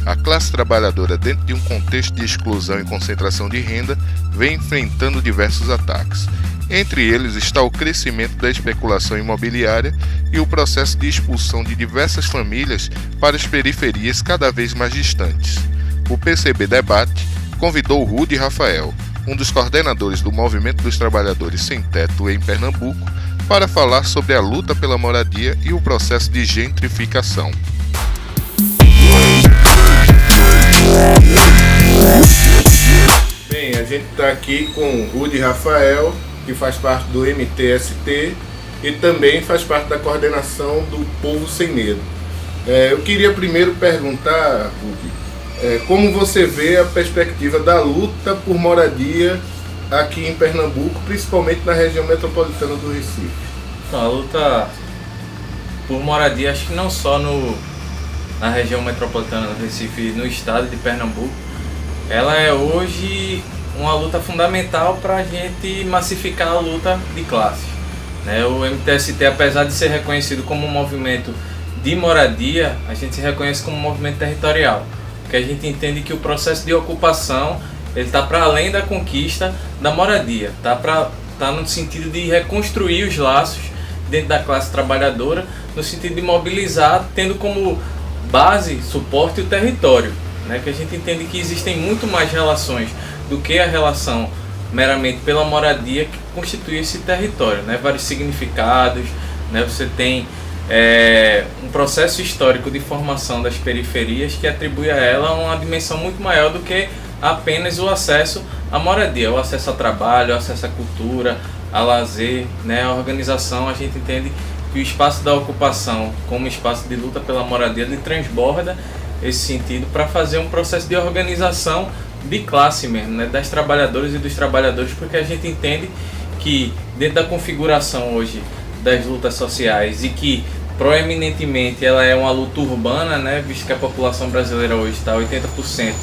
a classe trabalhadora, dentro de um contexto de exclusão e concentração de renda, vem enfrentando diversos ataques. Entre eles está o crescimento da especulação imobiliária e o processo de expulsão de diversas famílias para as periferias cada vez mais distantes. O PCB Debate convidou Rudy Rafael, um dos coordenadores do Movimento dos Trabalhadores Sem Teto em Pernambuco, para falar sobre a luta pela moradia e o processo de gentrificação. Bem, a gente está aqui com o Rudy Rafael, que faz parte do MTST e também faz parte da coordenação do Povo Sem Medo. Eu queria primeiro perguntar, Rudy, como você vê a perspectiva da luta por moradia aqui em Pernambuco, principalmente na região metropolitana do Recife? Então, a luta por moradia, acho que não só na região metropolitana do Recife, no estado de Pernambuco, ela é hoje uma luta fundamental para a gente massificar a luta de classes, né? O MTST, apesar de ser reconhecido como um movimento de moradia, a gente se reconhece como um movimento territorial, porque a gente entende que o processo de ocupação ele está para além da conquista da moradia, tá no sentido de reconstruir os laços dentro da classe trabalhadora, no sentido de mobilizar, tendo como base, suporte o território, né? Que a gente entende que existem muito mais relações do que a relação meramente pela moradia que constitui esse território, né? Vários significados, né? Você tem um processo histórico de formação das periferias que atribui a ela uma dimensão muito maior do que apenas o acesso à moradia, o acesso ao trabalho, o acesso à cultura, a lazer, né? A organização, a gente entende que o espaço da ocupação como espaço de luta pela moradia, ele transborda esse sentido para fazer um processo de organização de classe mesmo, né? Das trabalhadoras e dos trabalhadores, porque a gente entende que dentro da configuração hoje das lutas sociais e que proeminentemente ela é uma luta urbana, né? Visto que a população brasileira hoje está 80%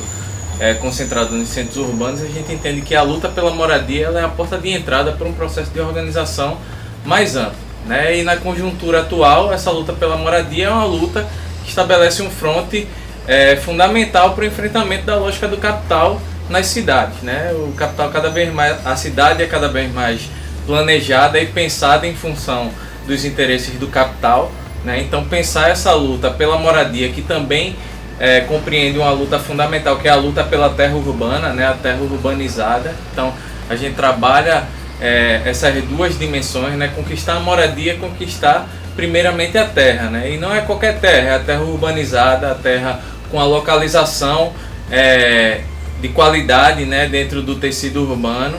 concentrada nos centros urbanos, a gente entende que a luta pela moradia ela é a porta de entrada para um processo de organização mais amplo, né? E na conjuntura atual, essa luta pela moradia é uma luta que estabelece um fronte fundamental para o enfrentamento da lógica do capital nas cidades, né? O capital cada vez mais, a cidade é cada vez mais planejada e pensada em função dos interesses do capital, né? Então pensar essa luta pela moradia, que também compreende uma luta fundamental, que é a luta pela terra urbana, né? A terra urbanizada. Então a gente trabalha essas duas dimensões, né? Conquistar a moradia, conquistar primeiramente a terra, né? E não é qualquer terra, é a terra urbanizada, a terra com a localização de qualidade, né? Dentro do tecido urbano.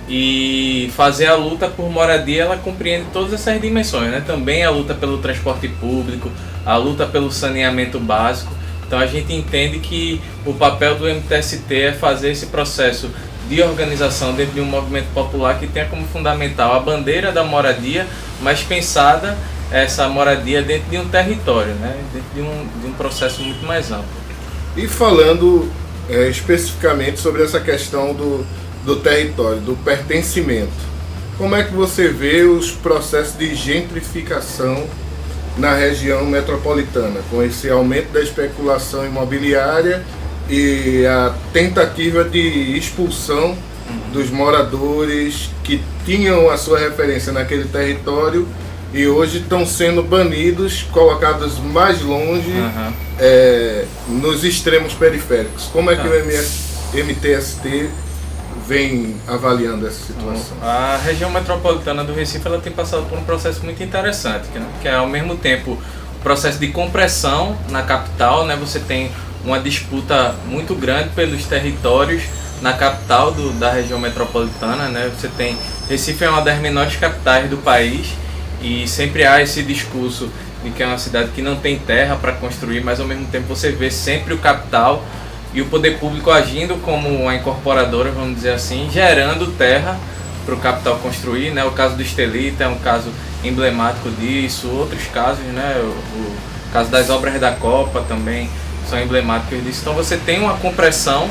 E fazer a luta por moradia, ela compreende todas essas dimensões, né? Também a luta pelo transporte público, a luta pelo saneamento básico. Então a gente entende que o papel do MTST é fazer esse processo de organização dentro de um movimento popular que tenha como fundamental a bandeira da moradia, mas pensada essa moradia dentro de um território, né? Dentro de um processo muito mais amplo. E falando especificamente sobre essa questão do território, do pertencimento, como é que você vê os processos de gentrificação na região metropolitana, com esse aumento da especulação imobiliária e a tentativa de expulsão dos moradores que tinham a sua referência naquele território e hoje estão sendo banidos, colocados mais longe, nos extremos periféricos? Como é que o MTST vem avaliando essa situação? A região metropolitana do Recife ela tem passado por um processo muito interessante, que é ao mesmo tempo o processo de compressão na capital, né? Você tem uma disputa muito grande pelos territórios na capital da região metropolitana, né? Você tem Recife é uma das menores capitais do país e sempre há esse discurso de que é uma cidade que não tem terra para construir, mas ao mesmo tempo você vê sempre o capital e o poder público agindo como uma incorporadora, vamos dizer assim, gerando terra para o capital construir, né? O caso do Estelita é um caso emblemático disso, outros casos, né? O caso das obras da Copa também são emblemáticos disso. Então você tem uma compressão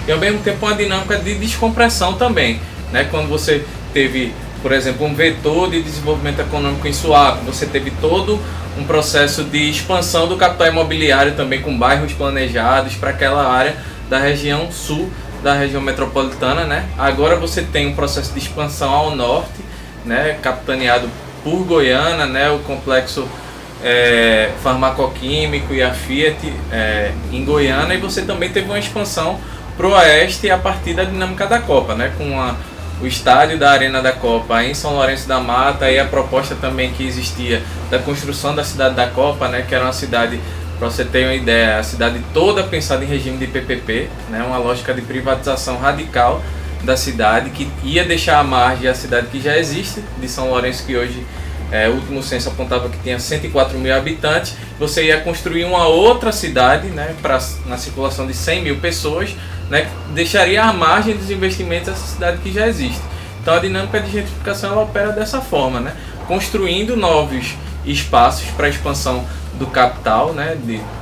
e ao mesmo tempo uma dinâmica de descompressão também, né? Quando você teve, por exemplo, um vetor de desenvolvimento econômico em Suape, você teve todo um processo de expansão do capital imobiliário também com bairros planejados para aquela área da região sul da região metropolitana, né? Agora você tem um processo de expansão ao norte, né? Capitaneado por Goiânia, né? O complexo farmacoquímico e a Fiat em Goiânia, e você também teve uma expansão para o oeste a partir da dinâmica da Copa, né? Com o estádio da Arena da Copa em São Lourenço da Mata, e a proposta também que existia da construção da cidade da Copa, né? Que era uma cidade, para você ter uma ideia, a cidade toda pensada em regime de PPP, né? Uma lógica de privatização radical da cidade, que ia deixar à margem a cidade que já existe, de São Lourenço, que hoje, o último censo apontava que tinha 104 mil habitantes. Você ia construir uma outra cidade, né? Na circulação de 100 mil pessoas, né, deixaria à margem dos investimentos dessa cidade que já existe. Então a dinâmica de gentrificação ela opera dessa forma, né, construindo novos espaços para a expansão do capital, né,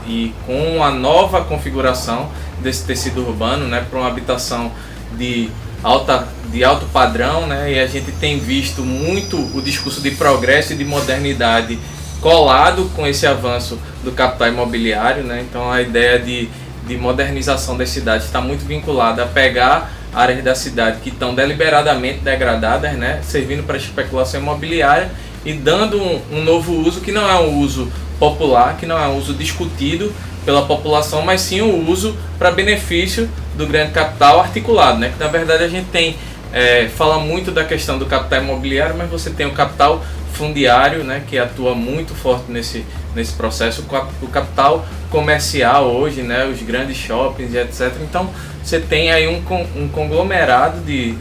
e com a nova configuração desse tecido urbano, né, para uma habitação de alto padrão, né, e a gente tem visto muito o discurso de progresso e de modernidade colado com esse avanço do capital imobiliário, né. Então a ideia de modernização das cidades está muito vinculada a pegar áreas da cidade que estão deliberadamente degradadas, né, servindo para especulação imobiliária e dando um novo uso que não é um uso popular, que não é um uso discutido pela população, mas sim um uso para benefício do grande capital articulado, né, que na verdade a gente tem, fala muito da questão do capital imobiliário, mas você tem o capital fundiário, né, que atua muito forte nesse processo, o capital comercial hoje, né, os grandes shoppings e etc. Então você tem aí um conglomerado de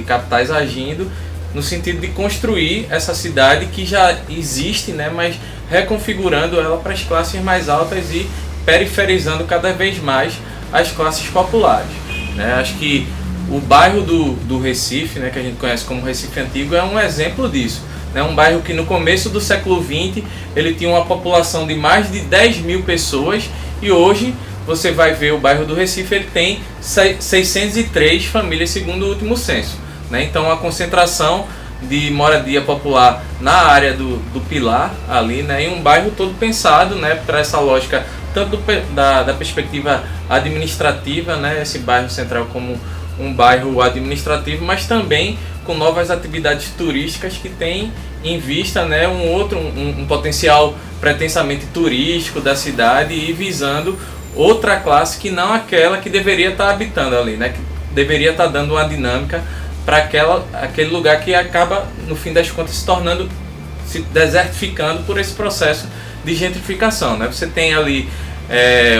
capitais agindo no sentido de construir essa cidade que já existe, né, mas reconfigurando ela para as classes mais altas e periferizando cada vez mais as classes populares, né. Acho que o bairro do Recife, né, que a gente conhece como Recife Antigo, é um exemplo disso. É um bairro que no começo do século XX ele tinha uma população de mais de 10 mil pessoas, e hoje você vai ver o bairro do Recife, ele tem 603 famílias segundo o último censo, né? Então a concentração de moradia popular na área do Pilar ali, né? Em um bairro todo pensado, né, para essa lógica tanto da perspectiva administrativa, né? Esse bairro central como um bairro administrativo, mas também com novas atividades turísticas que tem em vista, né, um potencial pretensamente turístico da cidade e visando outra classe que não aquela que deveria estar habitando ali, né, que deveria estar dando uma dinâmica para aquele lugar que acaba, no fim das contas, se desertificando por esse processo de gentrificação, né? Você tem ali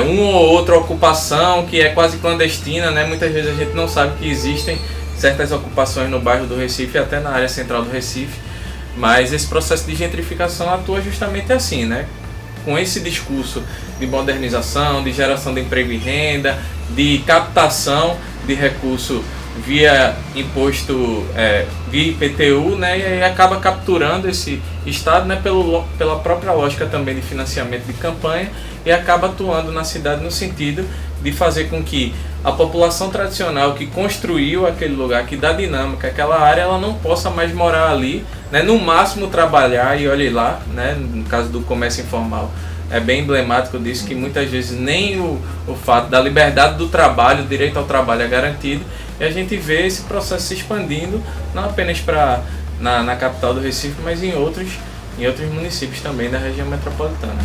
uma ou outra ocupação que é quase clandestina, né? Muitas vezes a gente não sabe que existem certas ocupações no bairro do Recife, até na área central do Recife, mas esse processo de gentrificação atua justamente assim, né? Com esse discurso de modernização, de geração de emprego e renda, de captação de recurso via imposto, via IPTU, né? E aí acaba capturando esse Estado, né? Pela própria lógica também de financiamento de campanha, e acaba atuando na cidade no sentido de fazer com que a população tradicional que construiu aquele lugar, que dá dinâmica àquela área, ela não possa mais morar ali, né? No máximo trabalhar, e olhe lá, né? No caso do comércio informal, é bem emblemático disso, que muitas vezes nem o fato da liberdade do trabalho, o direito ao trabalho é garantido, e a gente vê esse processo se expandindo, não apenas na capital do Recife, mas em outros municípios também da região metropolitana.